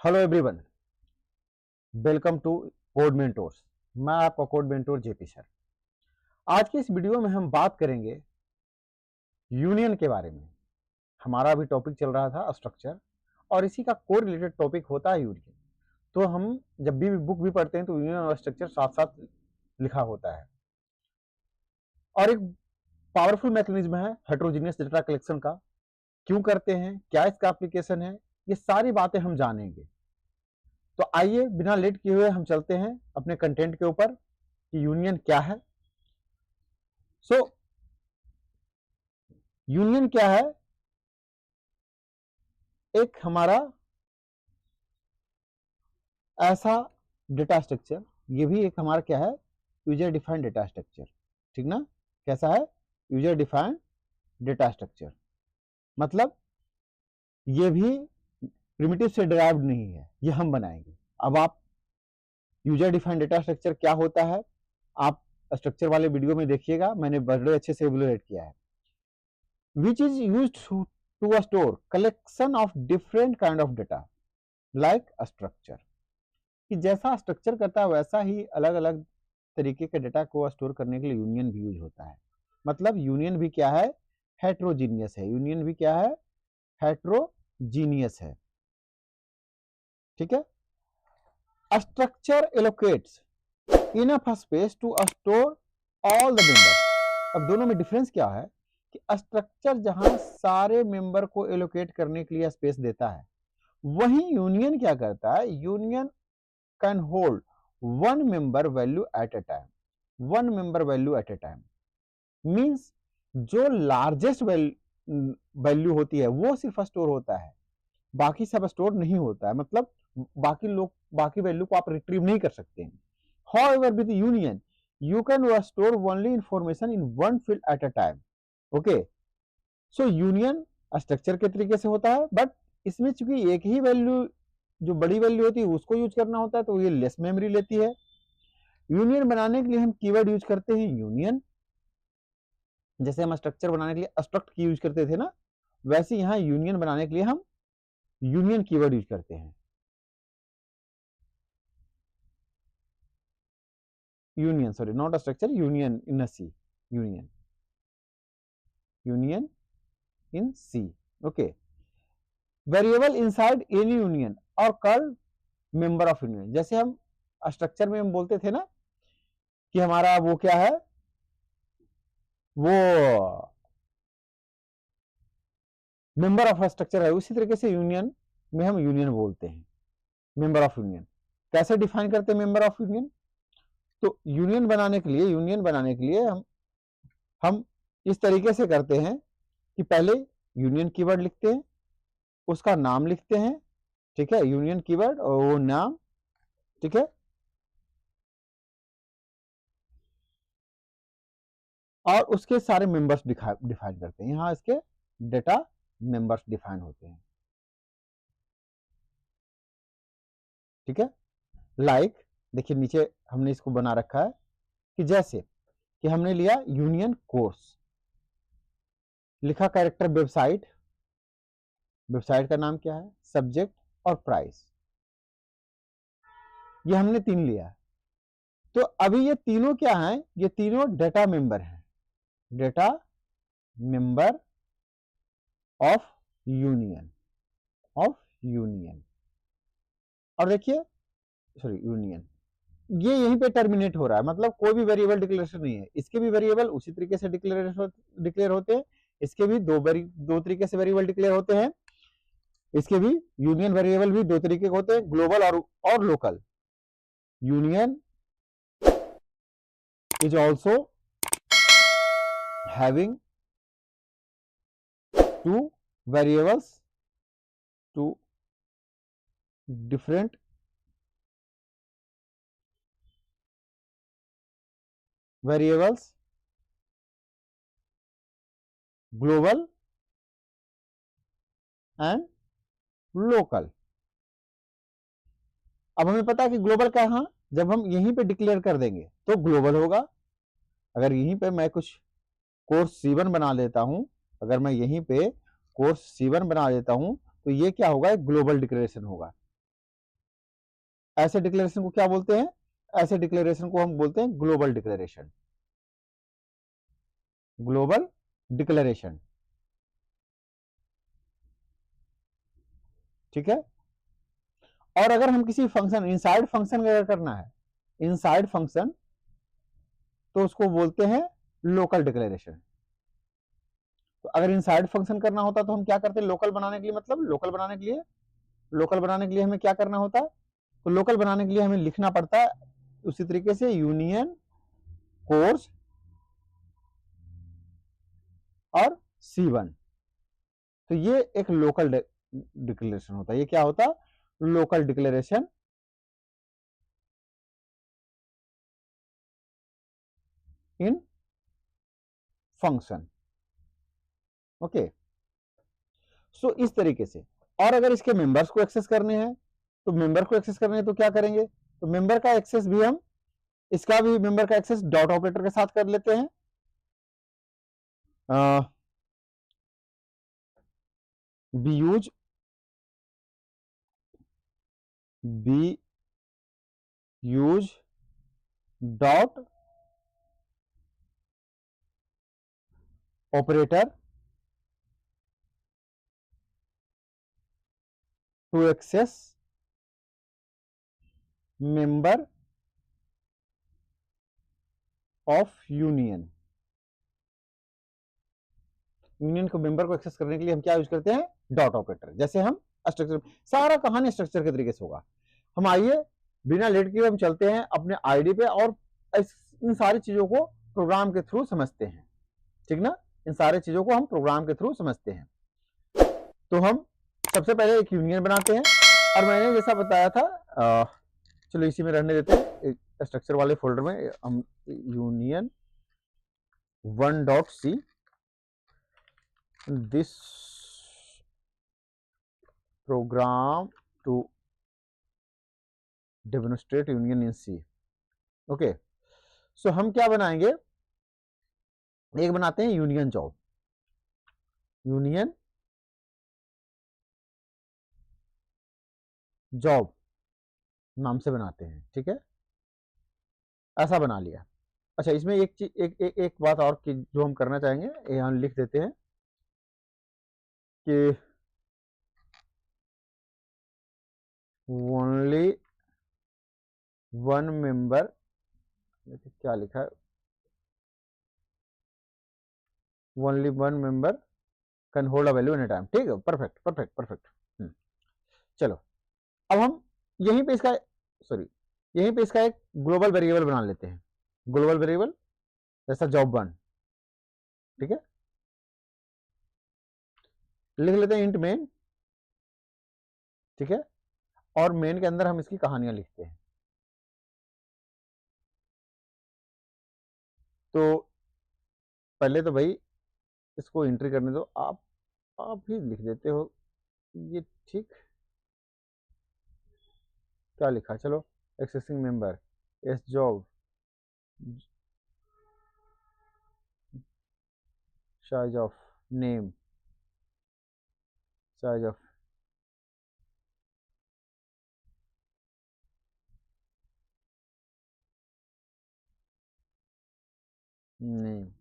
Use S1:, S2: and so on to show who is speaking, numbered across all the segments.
S1: Hello everyone, welcome to code mentors. मैं आपका code mentor JP sir. आज की इस वीडियो में हम बात करेंगे यूनियन के बारे में। हमारा अभी टॉपिक चल रहा था स्ट्रक्चर, और इसी का कोर रिलेटेड टॉपिक होता है यूनियन। तो हम जब भी बुक भी पढ़ते हैं तो यूनियन और स्ट्रक्चर साथ साथ लिखा होता है। और एक पावरफुल मैकेनिज्म है हेटेरोजेनियस डेटा कलेक्शन का। क्यों करते हैं, क्या इसका एप्लीकेशन है, ये सारी बातें हम जानेंगे। तो आइए बिना लेट किए हुए हम चलते हैं अपने कंटेंट के ऊपर कि यूनियन क्या है। सो यूनियन क्या है? एक हमारा ऐसा डेटा स्ट्रक्चर, ये भी एक हमारा क्या है, यूजर डिफाइंड डेटा स्ट्रक्चर। ठीक ना? कैसा है? User defined data structure. मतलब ये भी प्रिमिटिव से डिराइव्ड नहीं है, ये हम बनाएंगे। अब आप यूजर डिफाइंड डेटा स्ट्रक्चर क्या होता है आप स्ट्रक्चर वाले वीडियो में देखिएगा, मैंने बड़े अच्छे से एवेलुएट किया है। Which is used to store collection of different kind of data like structure. कि जैसा स्ट्रक्चर करता है वैसा ही अलग अलग तरीके के डेटा को स्टोर करने के लिए यूनियन भी यूज होता है। मतलब यूनियन भी क्या है? हेट्रोजीनियस है। यूनियन भी क्या है? हेट्रोजीनियस है। ठीक है? Structure allocates enough space to store all the members. अब दोनों में डिफरेंस क्या है कि स्ट्रक्चर जहां सारे मेंबर को एलोकेट करने के लिए स्पेस देता है, वहीं यूनियन क्या करता है? Union can hold one member value at a time. One member value at a time means जो लार्जेस्ट वैल्यू होती है वो सिर्फ स्टोर होता है, बाकी सब स्टोर नहीं होता है। मतलब बाकी वैल्यू को आप रिट्रीव नहीं कर सकते हैं। However, with union, you can store only information in one field at a time. Okay. So union structure के तरीके से होता है, बट इसमें चूंकि एक ही वैल्यू, जो बड़ी वैल्यू होती है उसको यूज करना होता है, तो ये लेस मेमोरी लेती है। यूनियन बनाने के लिए हम कीवर्ड यूज करते हैं यूनियन। जैसे हम स्ट्रक्चर बनाने के लिए स्ट्रक्ट की यूज करते थे ना, वैसे यहाँ यूनियन बनाने के लिए हम यूनियन कीवर्ड यूज करते हैं। Union, sorry, not a structure, union in a C, union in C. Okay. Variable inside any union are called member of union. जैसे हम स्ट्रक्चर में हम बोलते थे ना कि हमारा वो क्या है, वो मेंबर ऑफ स्ट्रक्चर है, उसी तरीके से यूनियन में हम यूनियन बोलते हैं, मेंबर ऑफ यूनियन। कैसे डिफाइन करते हैं मेंबर ऑफ यूनियन? तो यूनियन बनाने के लिए हम इस तरीके से करते हैं कि पहले यूनियन कीवर्ड लिखते हैं, उसका नाम लिखते हैं। ठीक है? यूनियन कीवर्ड और वो नाम। ठीक है? और उसके सारे मेंबर्स डिफाइन करते हैं। यहां इसके डेटा मेंबर्स डिफाइन होते हैं। ठीक है? लाइक देखिए नीचे हमने इसको बना रखा है कि जैसे कि हमने लिया यूनियन कोर्स, लिखा कैरेक्टर वेबसाइट, वेबसाइट का नाम क्या है, सब्जेक्ट और प्राइस, ये हमने 3 लिया। तो अभी ये तीनों क्या हैं? ये तीनों डेटा मेंबर हैं, data member of union, of union. और देखिए, सॉरी, यूनियन ये यहीं पे टर्मिनेट हो रहा है। मतलब कोई भी वेरिएबल डिक्लेरेशन नहीं है। इसके भी वेरिएबल उसी तरीके से डिक्लेयर होते हैं। इसके भी दो तरीके से वेरिएबल डिक्लेयर होते हैं। इसके भी यूनियन वेरिएबल भी दो तरीके के होते हैं, ग्लोबल और local. Union is also having two variables, two different variables, global and local। अब हमें पता है कि ग्लोबल का हाँ, जब हम यहीं पे डिक्लेयर कर देंगे तो ग्लोबल होगा। अगर यहीं पे मैं कुछ कोर्स C1 बना लेता हूं, अगर मैं यहीं पे कोर्स C1 बना लेता हूं, तो ये क्या होगा? एक ग्लोबल डिक्लेरेशन होगा। ऐसे डिक्लेरेशन को क्या बोलते हैं? ऐसे डिक्लेरेशन को हम बोलते हैं ग्लोबल डिक्लेरेशन। ग्लोबल डिक्लेरेशन, ठीक है। और अगर हम किसी फंक्शन, इनसाइड फंक्शन अगर करना है, इनसाइड फंक्शन, तो उसको बोलते हैं लोकल डिक्लेरेशन। तो अगर इनसाइड फंक्शन करना होता तो हम क्या करते हैं? लोकल बनाने के लिए, मतलब लोकल बनाने के लिए हमें क्या करना होता है? तो लोकल बनाने के लिए हमें लिखना पड़ता है उसी तरीके से यूनियन, कोर्स और C1। तो ये एक लोकल डिक्लेरेशन होता है। ये क्या होता है? लोकल डिक्लेरेशन इन फंक्शन। ओके, सो इस तरीके से। और अगर इसके मेंबर्स को एक्सेस करने हैं, तो मेंबर को एक्सेस करने हैं तो क्या करेंगे? तो मेंबर का एक्सेस भी हम, इसका भी मेंबर का एक्सेस डॉट ऑपरेटर के साथ कर लेते हैं। We use dot operator to access member of union. Union को, मेंबर को एक्सेस करने के लिए हम क्या यूज करते हैं? Dot operator. जैसे हम स्ट्रक्चर, सारा कहानी स्ट्रक्चर के तरीके से होगा। हम आइए बिना लेट किए हम चलते हैं अपने आईडी पे और इन सारी चीजों को प्रोग्राम के थ्रू समझते हैं, ठीक ना। इन सारी चीजों को हम प्रोग्राम के थ्रू समझते हैं। तो हम सबसे पहले एक यूनियन बनाते हैं, और मैंने जैसा बताया था, चलो इसी में रहने देते हैं, स्ट्रक्चर वाले फोल्डर में हम union 1.c, this program to demonstrate union in C। Okay, so हम क्या बनाएंगे? एक बनाते हैं यूनियन जॉब, यूनियन जॉब नाम से बनाते हैं, ठीक है। ऐसा बना लिया। अच्छा, इसमें एक चीज, एक बात और की जो हम करना चाहेंगे, यहाँ लिख देते हैं कि ओनली वन मेंबर, क्या लिखा है? Only one member can hold a value any time. ठीक है, परफेक्ट परफेक्ट परफेक्ट। चलो, अब हम यहीं पे इसका, सॉरी, यहीं पे इसका एक ग्लोबल वेरिएबल बना लेते हैं। ग्लोबल वेरिएबल जैसा job1, ठीक है। लिख लेते हैं इंट मेन, ठीक है। और मेन के अंदर हम इसकी कहानियां लिखते हैं। तो पहले तो भाई इसको एंट्री करने दो, आप ही लिख देते हो ये, ठीक। क्या लिखा? चलो, accessing member, S job, size of name, size of name.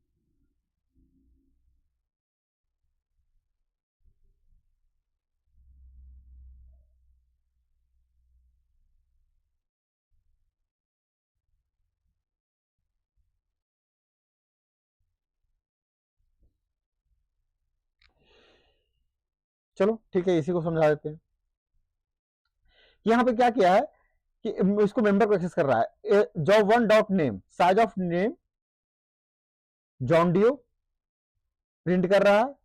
S1: चलो ठीक है, इसी को समझा देते हैं। यहां पे क्या किया है कि इसको मेंबर को एक्सेस कर रहा है। job1 dot name, size of name John Doe print कर रहा है,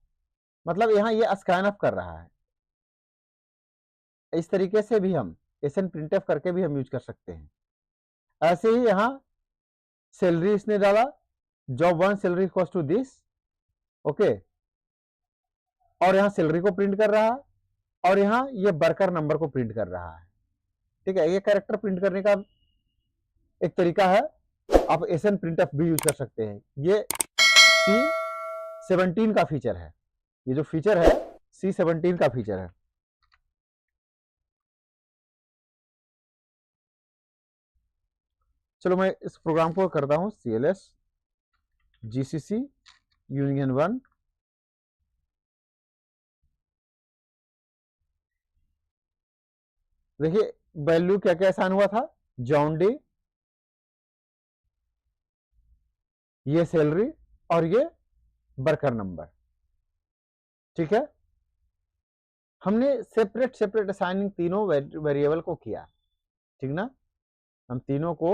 S1: मतलब यहां ये स्कैन अप कर रहा है। इस तरीके से भी हम एसएन प्रिंटफ करके भी हम यूज कर सकते हैं। ऐसे ही यहां सैलरी इसने डाला, job1 salary equals to this, okay. और यहां सैलरी को प्रिंट कर रहा है, और यहां ये वर्कर नंबर को प्रिंट कर रहा है, ठीक है। ये कैरेक्टर प्रिंट करने का एक तरीका है। आप एसएन प्रिंटफ भी यूज कर सकते हैं। ये C17 का फीचर है, ये जो फीचर है C17 का फीचर है। चलो मैं इस प्रोग्राम को करता हूं, CLS GCC यूनियन 1, देखिए वैल्यू क्या क्या असाइन हुआ था, जॉन डे, ये सैलरी और ये वर्कर नंबर। ठीक है, हमने सेपरेट सेपरेट असाइनिंग तीनों वेरिएबल को किया, ठीक ना, हम तीनों को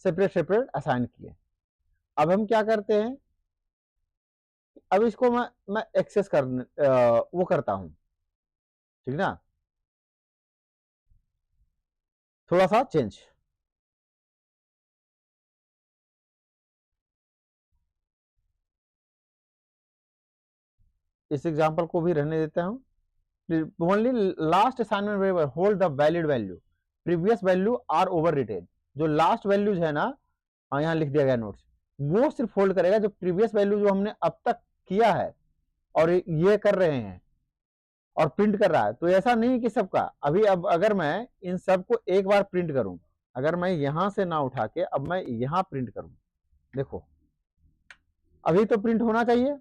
S1: सेपरेट सेपरेट असाइन किए। अब हम क्या करते हैं, अब इसको मैं एक्सेस कर वो करता हूं, ठीक ना, थोड़ा सा चेंज। इस एग्जांपल को भी रहने देता हूं, only last assignment variable hold the valid value, previous value are overwritten. जो लास्ट वैल्यूज है ना, यहाँ लिख दिया गया नोट्स, वो सिर्फ होल्ड करेगा जो प्रीवियस वैल्यू जो हमने अब तक किया है और ये कर रहे हैं और प्रिंट कर रहा है। तो ऐसा नहीं कि सबका, अभी अब अगर मैं इन सबको एक बार प्रिंट करूं, अगर मैं यहां से ना उठा के अब मैं यहां प्रिंट करूं, देखो अभी तो प्रिंट होना चाहिए।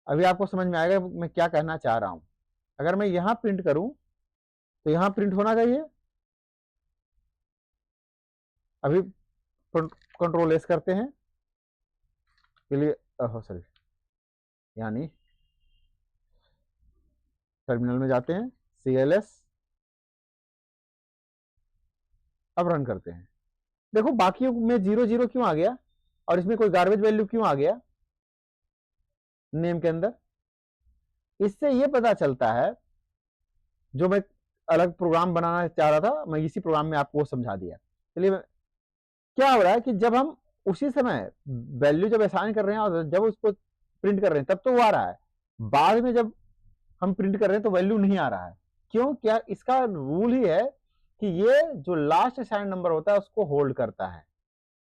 S1: अभी आपको समझ में आएगा मैं क्या कहना चाह रहा हूं। अगर मैं यहां प्रिंट करूं तो यहां प्रिंट होना चाहिए। अभी कंट्रोल एस करते हैं के लिए, सॉरी यानी टर्मिनल में जाते हैं, CLS, अब रन करते हैं। देखो बाकी में 0 0 क्यों आ गया और इसमें कोई गार्बेज वैल्यू क्यों आ गया नेम के अंदर। इससे ये पता चलता है, जो मैं अलग प्रोग्राम बनाना चाह रहा था मैं इसी प्रोग्राम में आपको समझा दिया। चलिए, क्या हो रहा है कि जब हम उसी समय वैल्यू जब असाइन कर रहे हैं और जब उसको प्रिंट कर रहे हैं तब तो वो आ रहा है, बाद में जब हम प्रिंट कर रहे हैं तो वैल्यू नहीं आ रहा है। क्यों, क्या इसका रूल ही है कि ये जो लास्ट असाइन नंबर होता है उसको होल्ड करता है,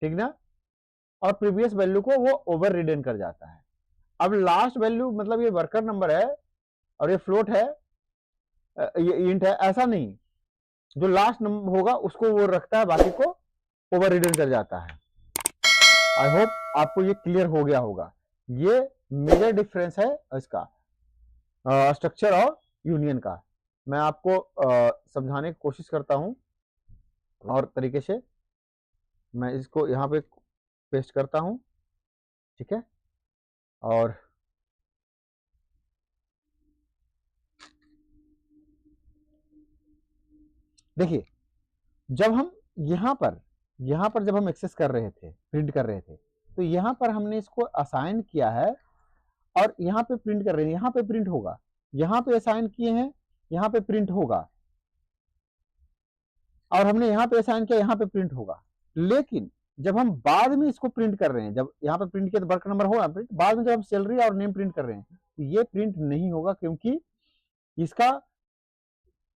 S1: ठीक ना, और प्रीवियस वैल्यू को वो ओवर रिडेन कर जाता है। अब लास्ट वैल्यू मतलब ये वर्कर नंबर है और ये फ्लोट है, ये इंट है, ऐसा नहीं, जो लास्ट नंबर होगा उसको वो रखता है, बाकी को ओवर रिडेन कर जाता है। आई होप आपको ये क्लियर हो गया होगा। ये मेजर डिफरेंस है इसका स्ट्रक्चर और यूनियन का। मैं आपको समझाने की कोशिश करता हूं और तरीके से। मैं इसको यहाँ पे पेस्ट करता हूं, ठीक है, और देखिए जब हम यहाँ पर जब हम एक्सेस कर रहे थे, प्रिंट कर रहे थे, तो यहाँ पर हमने इसको असाइन किया है और यहाँ पे प्रिंट कर रहे हैं, यहाँ पे प्रिंट होगा, यहाँ पे असाइन किए हैं, यहाँ पे प्रिंट होगा, और हमने यहाँ पे असाइन किया, यहाँ पे प्रिंट होगा। लेकिन जब हम बाद में इसको प्रिंट कर रहे हैं, जब यहाँ पे प्रिंट किया तो वर्क नंबर होगा प्रिंट, बाद में जब हम सैलरी और नेम प्रिंट कर रहे हैं तो ये प्रिंट नहीं होगा, क्योंकि इसका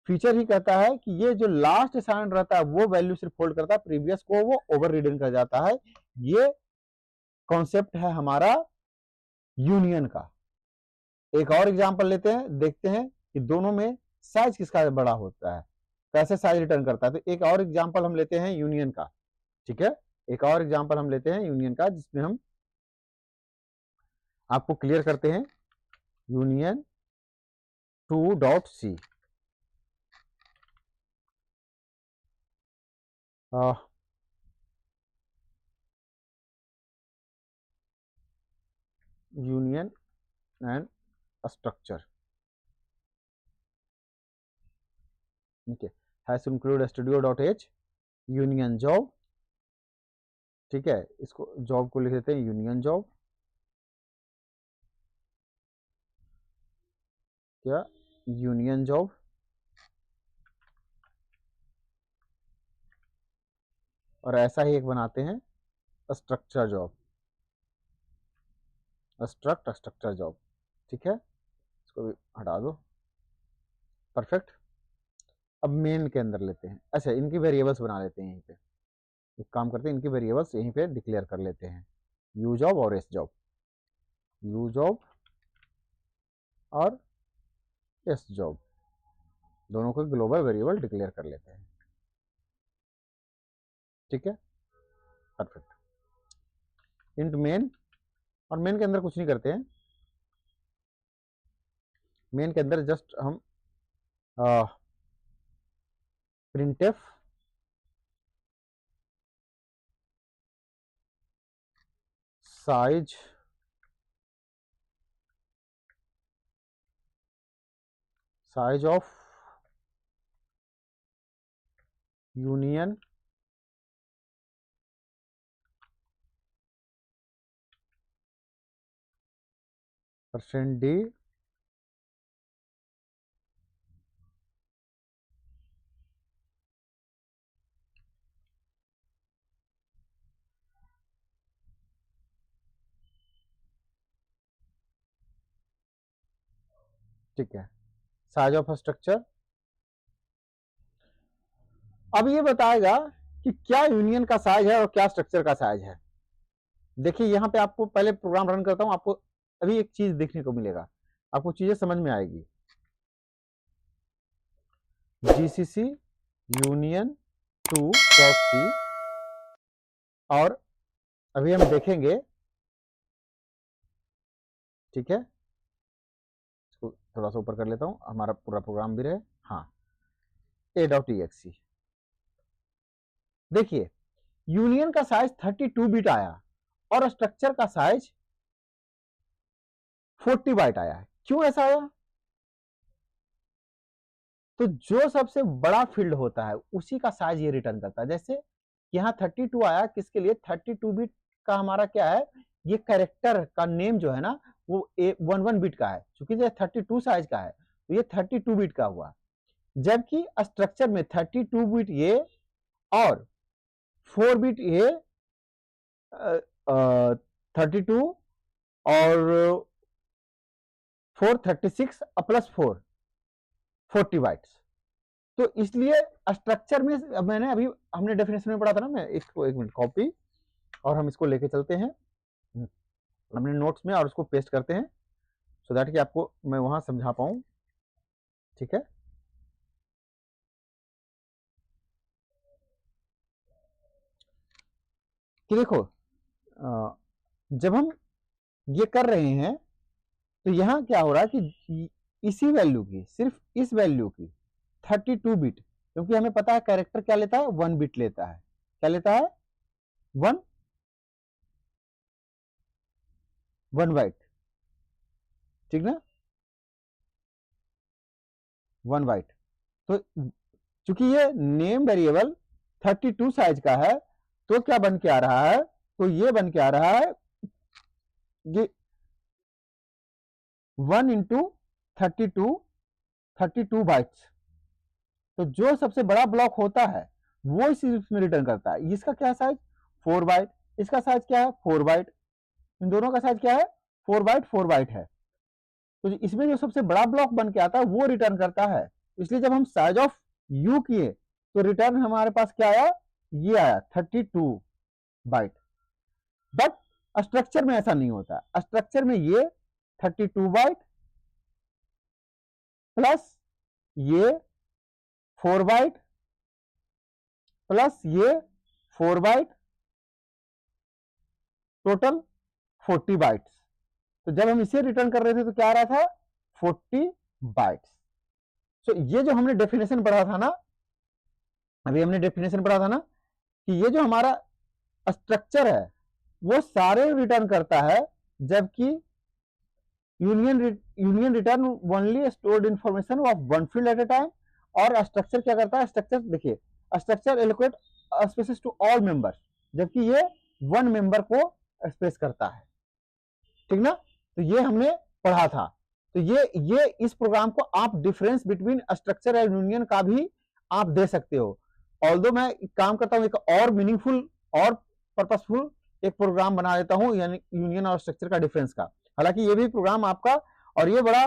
S1: फीचर ही कहता है कि ये जो लास्ट असाइन रहता है वो वैल्यू सिर्फ होल्ड करता है, प्रीवियस को वो ओवर रिडन कर जाता है। ये कॉन्सेप्ट है हमारा यूनियन का। एक और एग्जांपल लेते हैं, देखते हैं कि दोनों में साइज किसका बड़ा होता है, कैसे साइज रिटर्न करता है। तो एक और एग्जांपल हम लेते हैं यूनियन का, ठीक है, एक और एग्जांपल हम लेते हैं यूनियन का, जिसमें हम आपको क्लियर करते हैं union 2.c। Union and structure, ठीक है, has to include studio.h union job, ठीक है, इसको जॉब को लिख देते हैं यूनियन जॉब, क्या यूनियन जॉब, और ऐसा ही एक बनाते हैं स्ट्रक्चर जॉब, स्ट्रक्चर जॉब, ठीक है, इसको भी हटा दो, परफेक्ट। अब मेन के अंदर लेते हैं, अच्छा इनकी वेरिएबल्स बना लेते हैं, यहीं पे एक काम करते हैं, इनकी वेरिएबल्स यहीं पे डिक्लेयर कर लेते हैं, यू जॉब और एस जॉब, यू जॉब और एस जॉब, दोनों को ग्लोबल वेरिएबल डिक्लेयर कर लेते हैं। ठीक है, परफेक्ट। इंट मेन, और मेन के अंदर कुछ नहीं करते हैं, मेन के अंदर जस्ट हम printf size of union %d ठीक है, साइज ऑफ स्ट्रक्चर। अब ये बताएगा कि क्या यूनियन का साइज है और क्या स्ट्रक्चर का साइज है। देखिए यहां पे आपको पहले प्रोग्राम रन करता हूं, आपको अभी एक चीज देखने को मिलेगा, आपको चीजें समझ में आएगी। जीसीसी यूनियन टू प्रॉक्सी, और अभी हम देखेंगे, ठीक है, इसको थोड़ा सा ऊपर कर लेता हूं, हमारा पूरा प्रोग्राम भी रहे। हाँ, a.exe। देखिए यूनियन का साइज 32 बिट आया और स्ट्रक्चर का साइज 40 बाइट आया है। क्यों ऐसा आया? तो जो सबसे बड़ा फील्ड होता है उसी का साइज ये रिटर्न करता है। जैसे यहाँ 32 आया, किसके लिए? 32 बिट का हमारा क्या है, ये कैरेक्टर का नेम जो है ना वो 11 बिट का है, क्योंकि ये 32 साइज का है तो ये 32 बिट का हुआ। जबकि स्ट्रक्चर में 32 बिट ये और 4 बिट ये 32 और 4 36 प्लस 4 40 बाइट्स। तो इसलिए स्ट्रक्चर में मैंने अभी हमने डेफिनेशन में पढ़ा था ना, मैं इसको एक मिनट कॉपी और हम इसको लेके चलते हैं अपने नोट्स में और उसको पेस्ट करते हैं सो दैट कि आपको मैं वहां समझा पाऊं। ठीक है, कि देखो जब हम ये कर रहे हैं तो यहां क्या हो रहा है कि इसी वैल्यू की, सिर्फ इस वैल्यू की 32 बिट, क्योंकि हमें पता है कैरेक्टर क्या लेता है, 1 बिट लेता है। क्या लेता है? 1 बाइट, ठीक ना, 1 बाइट। तो चूंकि ये नेम वेरिएबल 32 साइज का है तो क्या बन के आ रहा है, तो ये बन के आ रहा है ये 1 इंटू 32 बाइट्स। तो जो सबसे बड़ा ब्लॉक होता है वो इस में रिटर्न करता है। इसका क्या साइज? 4 बाइट। इसका साइज क्या है? 4 बाइट। इन दोनों का साइज क्या है? 4 बाइट 4 बाइट है। तो इसमें जो सबसे बड़ा ब्लॉक बन के आता है वो रिटर्न करता है। इसलिए जब हम साइज ऑफ यू किए तो रिटर्न हमारे पास क्या आया? ये आया 32 बाइट। बट स्ट्रक्चर में ऐसा नहीं होता। स्ट्रक्चर में ये 32 बाइट प्लस ये 4 बाइट प्लस ये 4 बाइट, टोटल 40 बाइट्स। तो जब हम इसे रिटर्न कर रहे थे तो क्या आ रहा था? 40 बाइट्स। तो ये जो हमने डेफिनेशन पढ़ा था ना, अभी हमने डेफिनेशन पढ़ा था ना कि ये जो हमारा स्ट्रक्चर है वो सारे रिटर्न करता है, जबकि union return only stored information of one field at a time. और स्ट्रक्चर क्या करता है? स्ट्रक्चर देखिए, structure allocate spaces to all members, जबकि ये वन मेंबर को स्पेस करता है। ठीक ना, तो ये हमने पढ़ा था। तो ये इस प्रोग्राम को आप difference between structure and union का भी आप दे सकते हो। ऑल्दो मैं काम करता हूं एक और मीनिंगफुल और पर्पसफुल एक प्रोग्राम बना देता हूं, यानी यूनियन और स्ट्रक्चर का डिफरेंस का। हालांकि ये भी प्रोग्राम आपका, और ये बड़ा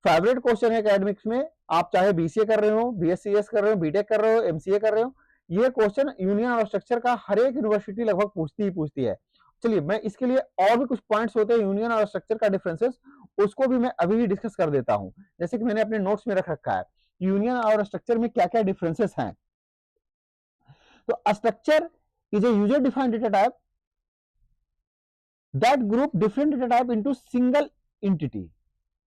S1: फेवरेट क्वेश्चन है एकेडमिक्स में, आप चाहे बीसीए कर रहे हो, बीएससीएस कर रहे हो, बीटेक कर रहे हो, एमसीए कर रहे हो, ये क्वेश्चन यूनियन और स्ट्रक्चर का हर एक यूनिवर्सिटी लगभग पूछती है। चलिए मैं इसके लिए और भी कुछ पॉइंट्स होते हैं यूनियन और स्ट्रक्चर का डिफरेंसेस, उसको भी मैं अभी भी डिस्कस कर देता हूं। जैसे कि मैंने अपने नोट्स में रख रखा है यूनियन और स्ट्रक्चर में क्या क्या डिफरेंसेस हैं। तो structure is a user defined data type that group different data type into single entity.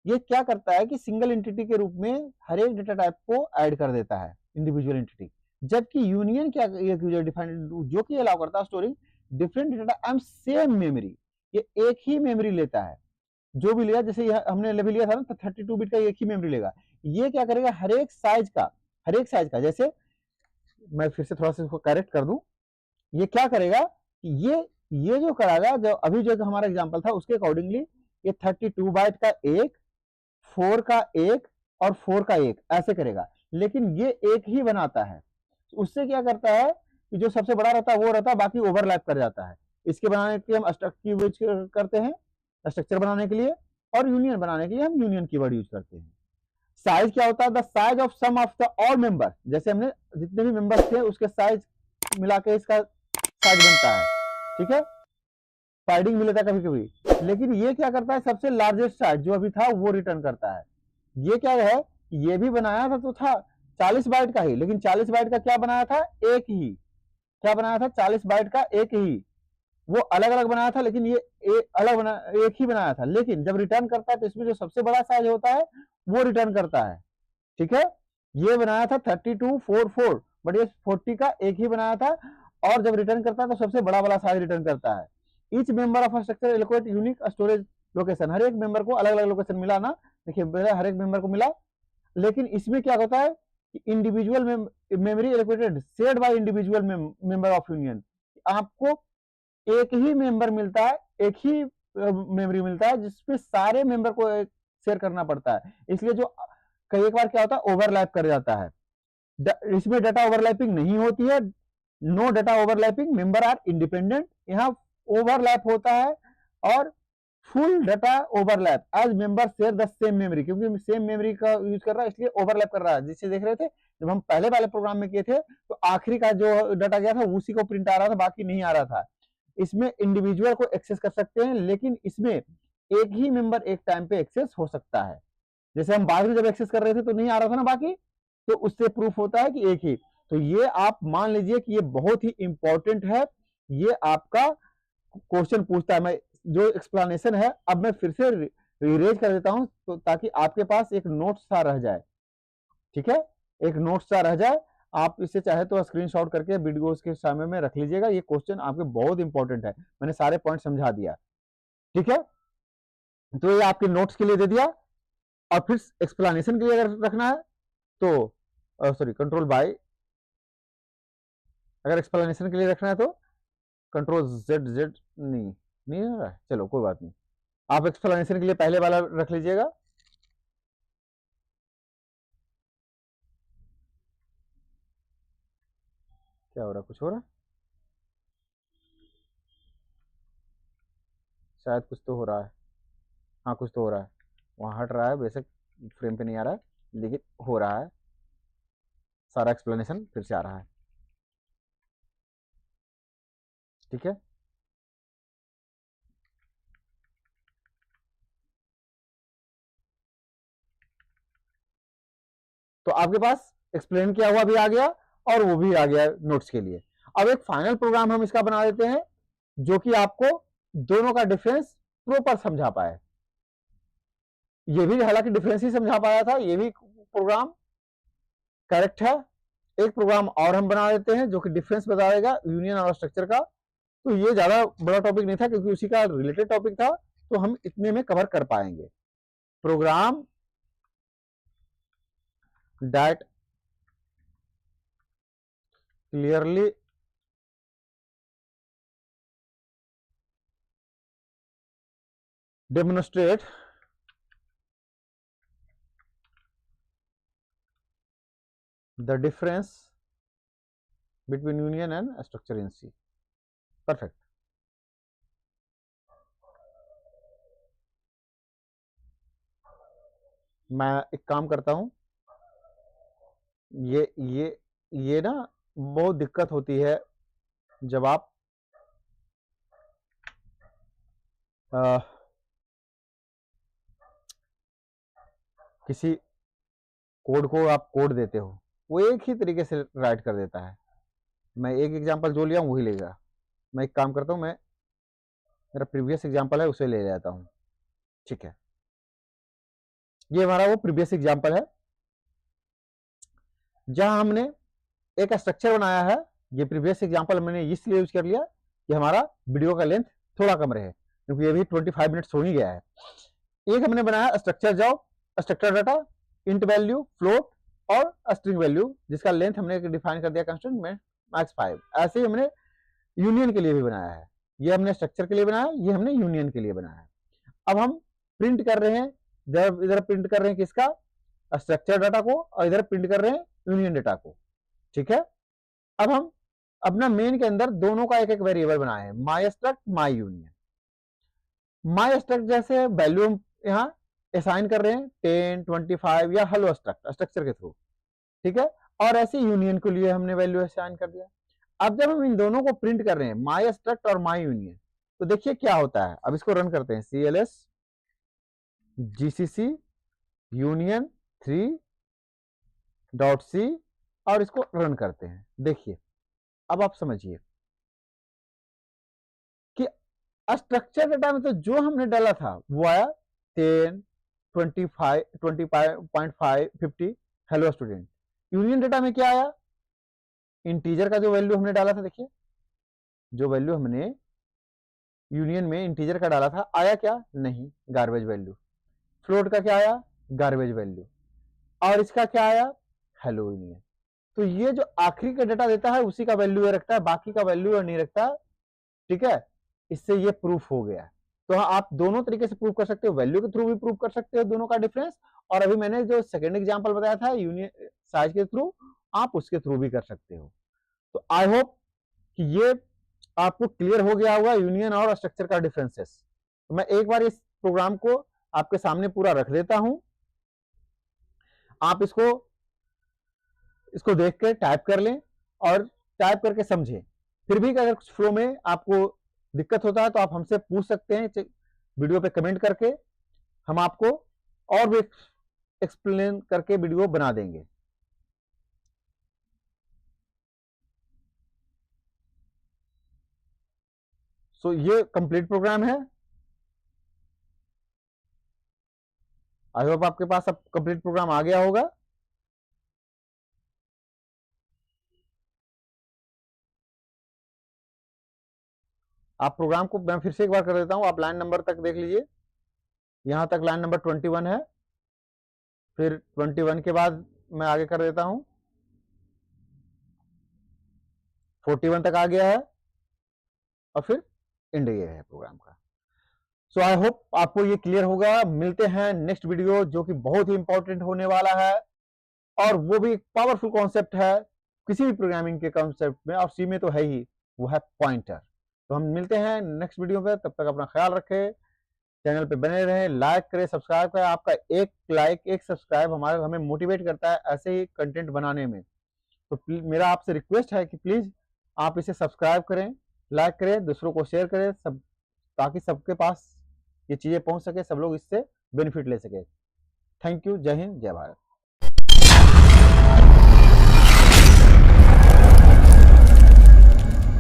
S1: ये क्या करता है कि सिंगल एंटिटी के रूप में हर एक डेटा टाइप को ऐड कर देता है, इंडिविजुअल एंटिटी। जबकि यूनियन क्या एक यूजर डिफाइंड जो कि अलाउ करता है storing different data and same memory. ये एक ही मेमोरी लेता है, जो भी लिया, जैसे हमने भी लिया था ना 32 बिट का एक ही मेमोरी लेगा। ये क्या करेगा, हर एक साइज का, जैसे मैं फिर से थोड़ा सा इसको करेक्ट कर दूं, ये क्या करेगा कि ये जो कराएगा, जो अभी जो हमारा एग्जांपल था उसके अकॉर्डिंगली ये 32 बाइट का एक, 4 का एक और 4 का एक ऐसे करेगा, लेकिन ये एक ही बनाता है। उससे क्या करता है कि जो सबसे बड़ा रहता है वो रहता है, बाकी ओवरलैप कर जाता है। इसके बनाने के लिए हम स्ट्रक्चर यूज करते हैं, स्ट्रक्चर बनाने के लिए, और यूनियन बनाने के लिए हम यूनियन कीवर्ड यूज करते हैं। साइज क्या होता है, the size of sum of the all member, जैसे हमने जितने भी मेंबर्स थे उसके साइज मिला के इसका साइज बनता है, ठीक है। पैडिंग मिलता है कभी कभी, लेकिन ये क्या करता है, सबसे लार्जेस्ट साइज जो अभी था वो रिटर्न करता है। ये क्या है, ये भी बनाया था तो था 40 बाइट का ही, लेकिन 40 बाइट का क्या बनाया था, एक ही, क्या बनाया था, 40 बाइट का एक ही। वो अलग अलग बनाया था, लेकिन ये एक ही बनाया था, लेकिन जब रिटर्न करता है तो इसमें जो सबसे बड़ा साइज होता है वो रिटर्न करता है, ठीक है। ये बनाया था 3244, बट ये 40 का एक ही बनाया था, और जब रिटर्न करता है तो सबसे बड़ा वाला साइज रिटर्न करता है। Each member of structure allocate unique storage location, हर एक मेंबर को अलग अलग लोकेशन मिला ना, देखिए हर एक मेंबर को मिला, लेकिन इसमें क्या होता है कि individual memory allocated shared by individual member of union. आपको एक ही मेंबर मिलता है, एक ही मेमोरी मिलता है, जिसपे सारे मेंबर को शेयर करना पड़ता है, इसलिए जो कई एक बार क्या होता है ओवरलैप कर जाता है। इसमें डाटा ओवरलैपिंग नहीं होती है, no data overlapping, member are independent. यहाँ ओवरलैप होता है और full data overlap as member share the same memory, क्योंकि सेम मेमोरी का यूज कर रहा है इसलिए ओवरलैप कर रहा है। जिससे देख रहे थे जब हम पहले वाले प्रोग्राम में किए थे तो आखिरी का जो डाटा गया था उसी को प्रिंट आ रहा था, बाकी नहीं आ रहा था। इसमें इंडिविजुअल को एक्सेस कर सकते हैं, लेकिन इसमें एक ही मेंबर एक टाइम पे एक्सेस हो सकता है। जैसे हम बाद में जब एक्सेस कर रहे थे तो नहीं आ रहा था ना बाकी, तो उससे प्रूफ होता है कि एक ही। तो ये आप मान लीजिए कि ये बहुत ही इंपॉर्टेंट है, ये आपका क्वेश्चन पूछता है। मैं जो एक्सप्लेनेशन है अब मैं फिर से रिरेज कर देता हूं, तो ताकि आपके पास एक नोट सा रह जाए, ठीक है, एक नोट सा रह जाए। आप इसे चाहे तो स्क्रीनशॉट करके वीडियोस के सामने में रख लीजिएगा, ये क्वेश्चन आपके बहुत इंपॉर्टेंट है, मैंने सारे पॉइंट समझा दिया, ठीक है। तो ये आपके नोट्स के लिए दे दिया, और फिर एक्सप्लेनेशन के लिए अगर रखना है तो सॉरी कंट्रोल बाय, अगर एक्सप्लेनेशन के लिए रखना है तो कंट्रोल जेड जेड, नहीं हो रहा है, चलो कोई बात नहीं, आप एक्सप्लेनेशन के लिए पहले वाला रख लीजिएगा। क्या हो रहा है, कुछ हो रहा है, शायद कुछ तो हो रहा है, हाँ कुछ तो हो रहा है, वहाँ हट रहा है, बेशक फ्रेम पे नहीं आ रहा है, लेकिन हो रहा है, सारा एक्सप्लेनेशन फिर से आ रहा है, ठीक है। तो आपके पास एक्सप्लेन किया हुआ भी आ गया और वो भी आ गया नोट्स के लिए। अब एक फाइनल प्रोग्राम हम इसका बना देते हैं जो कि आपको दोनों का डिफरेंस प्रॉपर समझा पाए। ये भी हालांकि डिफरेंस ही समझा पाया था, ये भी प्रोग्राम करेक्ट है। एक प्रोग्राम और हम बना देते हैं जो कि डिफरेंस बताएगा यूनियन और स्ट्रक्चर का। तो ये ज्यादा बड़ा टॉपिक नहीं था क्योंकि उसी का रिलेटेड टॉपिक था, तो हम इतने में कवर कर पाएंगे। Program that clearly demonstrate the difference between union and structure in C. Perfect. मैं एक काम करता हूं, ये ना बहुत दिक्कत होती है जब आप किसी कोड को आप कोड देते हो, वो एक ही तरीके से राइट कर देता है, मैं एक एग्जांपल जो लिया हूँ वही लेगा। मैं एक काम करता हूँ, मैं मेरा प्रीवियस एग्जांपल है उसे ले लेता हूँ। ठीक है, ये हमारा वो प्रीवियस एग्जांपल है जहां हमने एक स्ट्रक्चर बनाया है। ये प्रीवियस एग्जांपल मैंने इसलिए यूज कर लिया कि हमारा वीडियो का लेंथ थोड़ा कम रहे, क्योंकि ये भी 25 मिनट्स हो ही गया है। एक हमने बनाया structure job, structure data, int value, float और स्ट्रिंग वैल्यू, जिसका लेंथ हमने डिफाइन कर दिया कंस्टेंट में मैक्स 5। ऐसे ही हमने यूनियन के लिए भी बनाया है। ये हमने स्ट्रक्चर के लिए बनाया, ये हमने यूनियन के लिए बनाया है। अब हम प्रिंट कर रहे हैं, इधर प्रिंट कर रहे हैं किसका, स्ट्रक्चर डाटा को, और इधर प्रिंट कर रहे हैं यूनियन डाटा को। ठीक है, अब हम अपना मेन के अंदर दोनों का एक एक वेरिएबल बनाए हैं, माई स्ट्रक्ट माई यूनियन। माई स्ट्रक्ट जैसे वैल्यू हम यहाँ असाइन कर रहे हैं 10, 25 या हेलो स्ट्रक्चर के थ्रू। ठीक है, और ऐसे यूनियन के लिए हमने वैल्यू असाइन कर दिया। अब जब हम इन दोनों को प्रिंट कर रहे हैं, माई स्ट्रक्ट और माई यूनियन, तो देखिए क्या होता है। अब इसको रन करते हैं, CLS GCC यूनियन 3.c और इसको रन करते हैं। देखिए अब आप समझिए कि स्ट्रक्चर डाटा में तो जो हमने डाला था वो आया 10, 25, 20.5, 50 हेलो स्टूडेंट। यूनियन डाटा में क्या आया, इंटीजर का जो वैल्यू हमने डाला था, देखिए जो वैल्यू हमने यूनियन में इंटीजर का डाला था आया क्या, नहीं, गार्बेज वैल्यू। फ्लोट का क्या आया, गार्बेज वैल्यू। और इसका क्या आया, हेलो यूनियन। तो ये जो आखिरी का डाटा देता है उसी का वैल्यू रखता है, बाकी का वैल्यू नहीं रखता। ठीक है, इससे ये प्रूफ हो गया। तो आप दोनों तरीके से प्रूव कर सकते हो, वैल्यू के थ्रू भी प्रूव कर सकते हो दोनों का डिफरेंस, और अभी मैंने जो सेकंड एग्जांपल बताया था यूनियन साइज के थ्रू, आप उसके थ्रू भी कर सकते हो। तो आई होप कि ये आपको क्लियर हो गया होगा यूनियन और स्ट्रक्चर का डिफरेंसेस। तो मैं एक बार इस प्रोग्राम को आपके सामने पूरा रख देता हूं, आप इसको देख के टाइप कर लें और टाइप करके समझें। फिर भी अगर कुछ फ्लो में आपको दिक्कत होता है तो आप हमसे पूछ सकते हैं वीडियो पे कमेंट करके, हम आपको और भी एक्सप्लेन करके वीडियो बना देंगे। सो ये कंप्लीट प्रोग्राम है। आई होप आपके पास अब कंप्लीट प्रोग्राम आ गया होगा। आप प्रोग्राम को मैं फिर से एक बार कर देता हूं, आप लाइन नंबर तक देख लीजिए। यहां तक लाइन नंबर 21 है, फिर 21 के बाद मैं आगे कर देता हूं, 41 तक आ गया है, और फिर एंड ये है प्रोग्राम का। सो आई होप आपको ये क्लियर होगा। मिलते हैं नेक्स्ट वीडियो जो कि बहुत ही इंपॉर्टेंट होने वाला है, और वो भी एक पावरफुल कॉन्सेप्ट है किसी भी प्रोग्रामिंग के कॉन्सेप्ट में, और सी में तो है ही, वो है पॉइंटर। तो हम मिलते हैं नेक्स्ट वीडियो पे, तब तक अपना ख्याल रखें, चैनल पे बने रहें, लाइक करें, सब्सक्राइब करें। आपका एक लाइक, एक सब्सक्राइब हमें मोटिवेट करता है ऐसे ही कंटेंट बनाने में। तो मेरा आपसे रिक्वेस्ट है कि प्लीज आप इसे सब्सक्राइब करें, लाइक करें, दूसरों को शेयर करें, सब, ताकि सबके पास ये चीजें पहुंच सके, सब लोग इससे बेनिफिट ले सके। थैंक यू, जय हिंद, जय भारत।